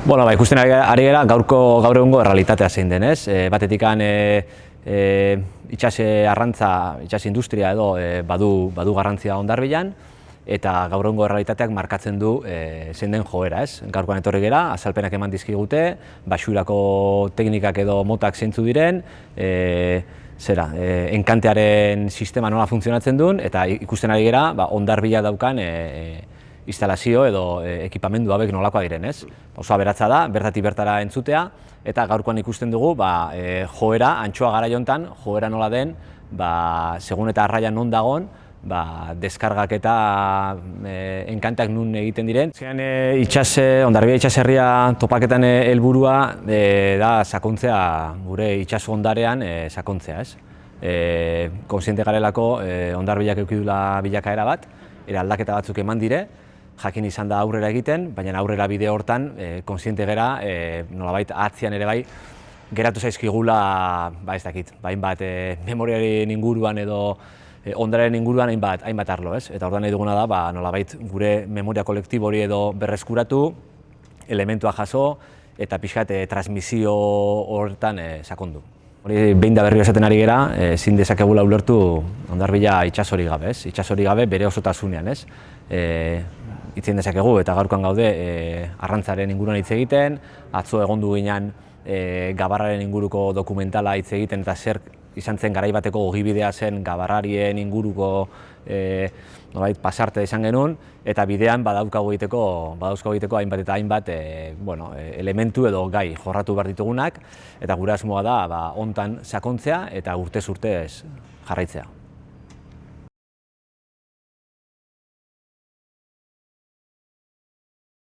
Bueno, ikusten ari gara gaur egungo errealitatea zein den, ez? Batetikan itsas arrantza, itsas industria edo badu garrantzia Hondarbilan, eta gaur egungo errealitateak markatzen du zein den joera, ez? Gaurkoan etorri gera, azalpenak eman dizkigute, baxurako teknikak edo motak zeintzu diren, enkantearen sistema nola funtzionatzen duen, eta ikusten ari gera Hondarbila daukan instalazio edo ekipamendu hauek nolakoa diren, ez? Oso aberatsa da, bertatik bertara entzutea, eta gaurkoan ikusten dugu joera, antxoa garai honetan, joera nola den, segun eta arraian non dagon, deskargak eta enkanteak nun egiten diren. Hondarbia itxaserria topaketan helburua da sakontzea, gure itxaso hondarean sakontzea, ez? Kontziente garelako Hondarbilak eduki duela bilakaera bat, aldaketa batzuk eman dire, jakin izan da aurrera egiten, baina aurrera bide hortan kontziente gera, nolabait atzean ere bai, geratu zaizkigula, ez dakit, hainbat memoriaren inguruan edo ondararen inguruan hainbat arlo, ez? Eta orduan nahi duguna da, nolabait gure memoria kolektibo hori edo berreskuratu, elementua jaso, eta pixkat transmisio horretan sakondu. Hori behin da berriro esaten ari gera, ezin dezakegula ulertu Hondarbila itsasori gabe, ez? Itsasori gabe bere osotasunean, ez? Itzien dezakegu eta gaurkoan gaude arrantzaren inguruan hitz egiten, atzo egondu ginen gabarraren inguruko dokumentala hitz egiten eta zer izan zen garai bateko ogibidea zen gabarrarien inguruko pasarte izan genuen, eta bidean badauzkagu egiteko hainbat elementu edo gai jorratu behar ditugunak, eta gure asmoa da hontan sakontzea eta urtez urtez jarraitzea.